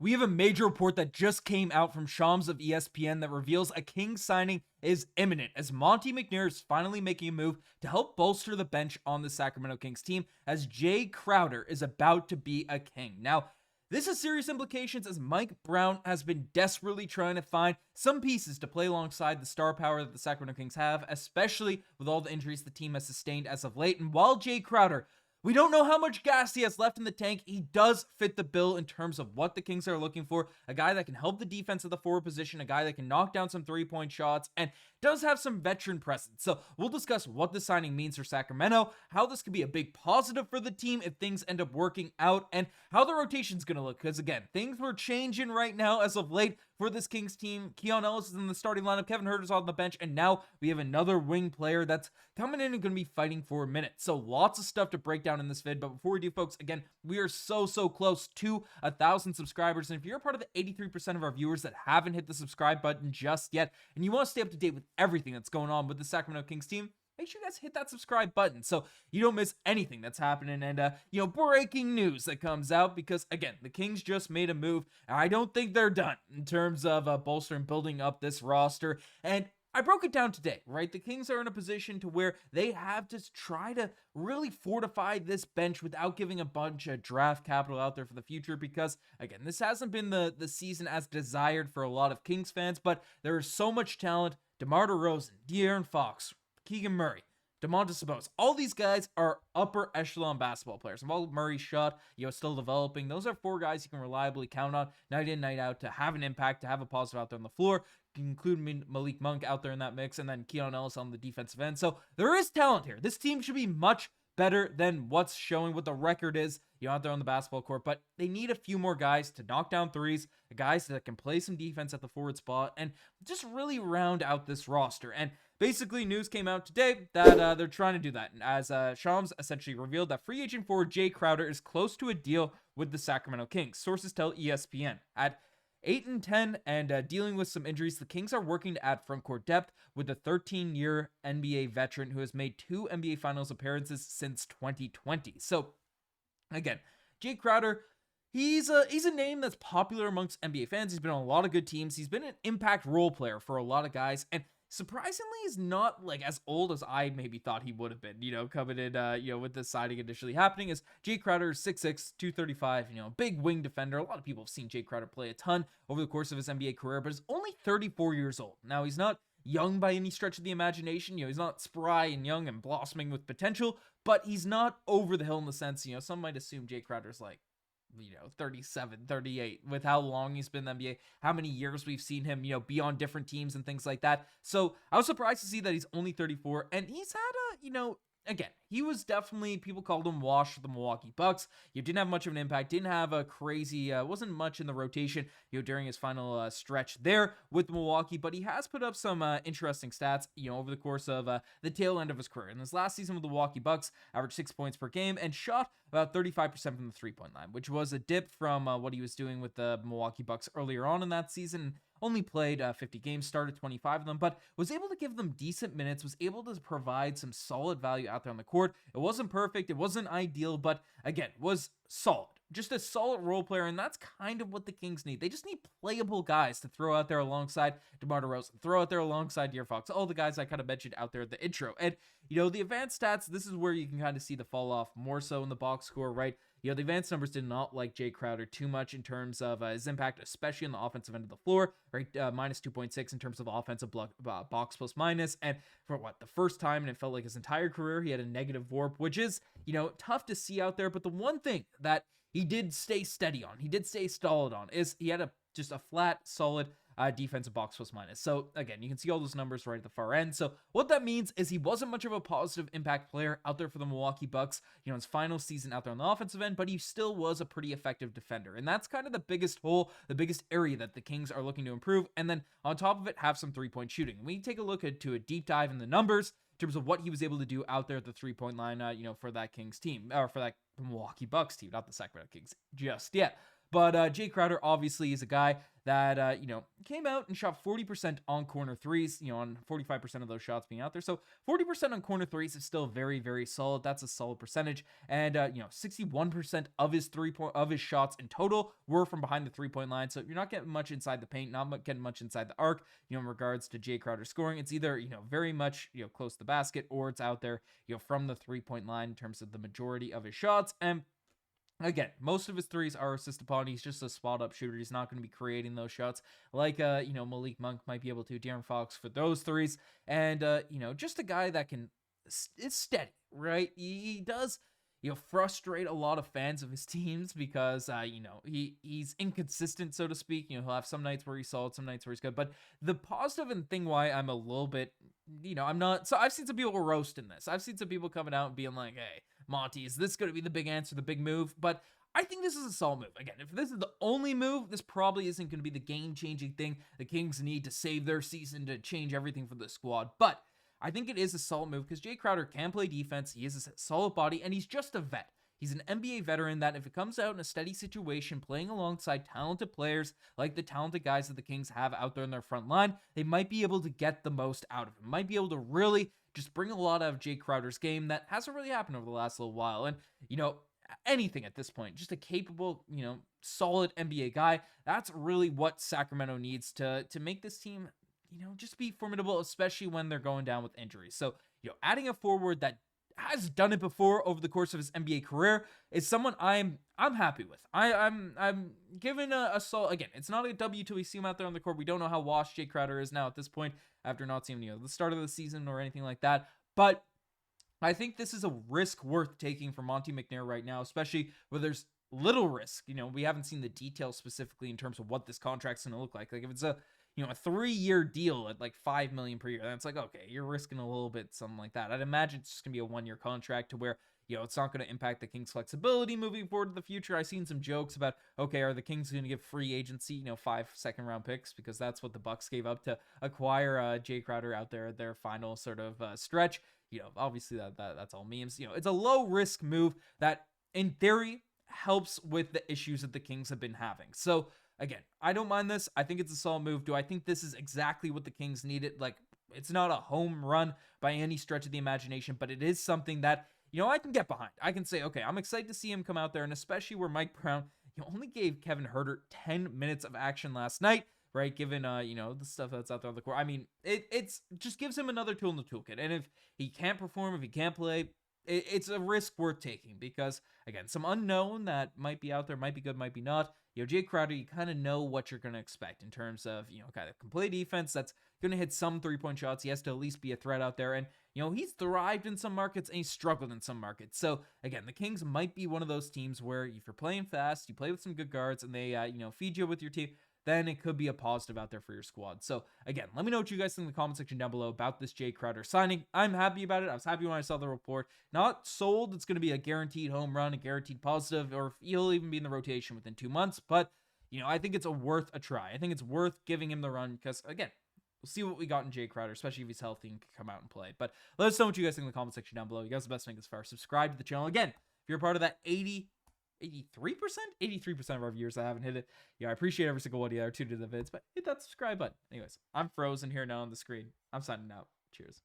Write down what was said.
We have a major report that just came out from Shams of ESPN that reveals a Kings signing is imminent, as Monte McNair is finally making a move to help bolster the bench on the Sacramento Kings team, as Jae Crowder is about to be a King. Now, this has serious implications, as Mike Brown has been desperately trying to find some pieces to play alongside the star power that the Sacramento Kings have, especially with all the injuries the team has sustained as of late. And while Jae Crowder, we don't know how much gas he has left in the tank, he does fit the bill in terms of what the Kings are looking for. A guy that can help the defense at the forward position, a guy that can knock down some three-point shots, and does have some veteran presence. So we'll discuss what the signing means for Sacramento, how this could be a big positive for the team if things end up working out, and how the rotation's going to look. Because again, things were changing right now as of late for this Kings team. Keon Ellis is in the starting lineup, Kevin Huerter's on the bench, and now we have another wing player that's coming in and going to be fighting for a minute. So lots of stuff to break down in this vid, but before we do, folks, again, we are so close to 1,000 subscribers, and if you're a part of the 83% of our viewers that haven't hit the subscribe button just yet, and you want to stay up to date with everything that's going on with the Sacramento Kings team, make sure you guys hit that subscribe button so you don't miss anything that's happening and, breaking news that comes out, because, again, the Kings just made a move, and I don't think they're done in terms of bolstering, building up this roster, and I broke it down today, right? The Kings are in a position to where they have to try to really fortify this bench without giving a bunch of draft capital out there for the future, because, again, this hasn't been the season as desired for a lot of Kings fans, but there is so much talent. DeMar DeRozan, De'Aaron Fox, Keegan Murray, Domantas Sabonis, all these guys are upper echelon basketball players. And while Murray's shot, still developing, those are four guys you can reliably count on night in, night out to have an impact, to have a positive out there on the floor. You can include Malik Monk out there in that mix, and then Keon Ellis on the defensive end. So there is talent here. This team should be much better than what's showing, what the record is, out there on the basketball court, but they need a few more guys to knock down threes, guys that can play some defense at the forward spot, and just really round out this roster. And basically, news came out today that they're trying to do that, as Shams essentially revealed that free agent forward Jae Crowder is close to a deal with the Sacramento Kings. Sources tell ESPN. At 8-10 and dealing with some injuries, the Kings are working to add frontcourt depth with a 13-year NBA veteran who has made 2 NBA Finals appearances since 2020. So, again, Jae Crowder, he's a name that's popular amongst NBA fans. He's been on a lot of good teams. He's been an impact role player for a lot of guys, and surprisingly, he's not like as old as I maybe thought he would have been, coming in, with this signing initially happening. As Jae Crowder is 6'6", 235, big wing defender. A lot of people have seen Jae Crowder play a ton over the course of his NBA career, but he's only 34 years old. Now, he's not young by any stretch of the imagination. He's not spry and young and blossoming with potential, but he's not over the hill in the sense, some might assume Jae Crowder's like, 37, 38, with how long he's been in the NBA, how many years we've seen him, be on different teams and things like that. So I was surprised to see that he's only 34, and he's had again, he was definitely, people called him washed with the Milwaukee Bucks. He didn't have much of an impact, didn't have a crazy, wasn't much in the rotation, during his final stretch there with Milwaukee, but he has put up some interesting stats, over the course of the tail end of his career. In his last season with the Milwaukee Bucks, averaged 6 points per game and shot about 35% from the three-point line, which was a dip from what he was doing with the Milwaukee Bucks earlier on in that season. Only played 50 games, started 25 of them, but was able to give them decent minutes, was able to provide some solid value out there on the court. It wasn't perfect, it wasn't ideal, but again, was solid. Just a solid role player, and that's kind of what the Kings need. They just need playable guys to throw out there alongside DeMar DeRozan, throw out there alongside De'Aaron Fox, all the guys I kind of mentioned out there at the intro. And, the advanced stats, this is where you can kind of see the fall off more so in the box score, right? The advanced numbers did not like Jae Crowder too much in terms of his impact, especially on the offensive end of the floor, right? Minus 2.6 in terms of the offensive box plus minus. And for the first time, and it felt like his entire career, he had a negative warp, which is, tough to see out there. But the one thing that he did stay steady on, he did stay solid on, is he had just a flat, solid defensive box plus minus. So again, you can see all those numbers right at the far end. So what that means is he wasn't much of a positive impact player out there for the Milwaukee Bucks, his final season out there on the offensive end, but he still was a pretty effective defender. And that's kind of the biggest hole, the biggest area that the Kings are looking to improve. And then on top of it, have some 3-point shooting. When you take a look to a deep dive in the numbers in terms of what he was able to do out there at the 3-point line, for that Kings team, or for that Milwaukee Bucks team, not the Sacramento Kings just yet. But Jae Crowder obviously is a guy that, came out and shot 40% on corner threes, on 45% of those shots being out there. So 40% on corner threes is still very, very solid. That's a solid percentage. And, 61% of his shots in total were from behind the 3-point line. So you're not getting much inside the paint, not getting much inside the arc, in regards to Jae Crowder scoring. It's either, very much, close to the basket, or it's out there, from the 3-point line in terms of the majority of his shots. And again, most of his threes are assist upon. He's just a spot up shooter. He's not going to be creating those shots like, Malik Monk might be able to, De'Aaron Fox for those threes. And, just a guy that is steady, right? He does, frustrate a lot of fans of his teams because, he's inconsistent, so to speak. He'll have some nights where he's solid, some nights where he's good. But the positive and thing why I'm a little bit, I'm not, so I've seen some people roasting this. I've seen some people coming out and being like, hey, Monty, is this going to be the big answer, the big move? But I think this is a solid move. Again, if this is the only move, this probably isn't going to be the game-changing thing the Kings need to save their season, to change everything for the squad. But I think it is a solid move because Jae Crowder can play defense. He is a solid body, and he's just a vet. He's an NBA veteran that if it comes out in a steady situation, playing alongside talented players like the talented guys that the Kings have out there in their front line, they might be able to get the most out of him. Might be able to really just bring a lot out of Jae Crowder's game that hasn't really happened over the last little while. And, anything at this point, just a capable, solid NBA guy. That's really what Sacramento needs to make this team, just be formidable, especially when they're going down with injuries. So, adding a forward that has done it before over the course of his NBA career is someone I'm happy with. I'm giving a solid. Again, it's not a W till we see him out there on the court. We don't know how washed Jae Crowder is now at this point after not seeing him, the start of the season or anything like that. But I think this is a risk worth taking for Monte McNair right now, especially where there's little risk. We haven't seen the details specifically in terms of what this contract's going to look like. Like if it's a 3-year deal at like $5 million per year, then it's like, okay, you're risking a little bit, something like that. I'd imagine it's just gonna be a 1-year contract to where, it's not going to impact the Kings' flexibility moving forward to the future. I've seen some jokes about, okay, are the Kings going to give free agency, 5 second-round picks, because that's what the Bucks gave up to acquire Jae Crowder out there at their final sort of stretch. Obviously that's all memes. It's a low-risk move that, in theory, helps with the issues that the Kings have been having. So, again, I don't mind this. I think it's a solid move. Do I think this is exactly what the Kings needed? Like, it's not a home run by any stretch of the imagination, but it is something that, I can get behind. I can say, okay, I'm excited to see him come out there, and especially where Mike Brown, only gave Kevin Huerter 10 minutes of action last night, right? Given, the stuff that's out there on the court. I mean, it's just gives him another tool in the toolkit. And if he can't perform, if he can't play, it's a risk worth taking because, again, some unknown that might be out there, might be good, might be not. Jae Crowder, you kind of know what you're going to expect in terms of, kind of can play defense that's going to hit some 3-point shots. He has to at least be a threat out there. And, he's thrived in some markets and he's struggled in some markets. So, again, the Kings might be one of those teams where if you're playing fast, you play with some good guards, and they, feed you with your team, then it could be a positive out there for your squad. So, again, let me know what you guys think in the comment section down below about this Jae Crowder signing. I'm happy about it. I was happy when I saw the report. Not sold it's going to be a guaranteed home run, a guaranteed positive, or he'll even be in the rotation within 2 months. But, I think it's worth a try. I think it's worth giving him the run because, again, we'll see what we got in Jae Crowder, especially if he's healthy and can come out and play. But let us know what you guys think in the comment section down below. You guys are the best thing as far. Subscribe to the channel. Again, if you're a part of that 83% of our viewers that haven't hit it. I appreciate every single one of you that are tuned to the vids, but hit that subscribe button. Anyways, I'm frozen here now on the screen. I'm signing out. Cheers.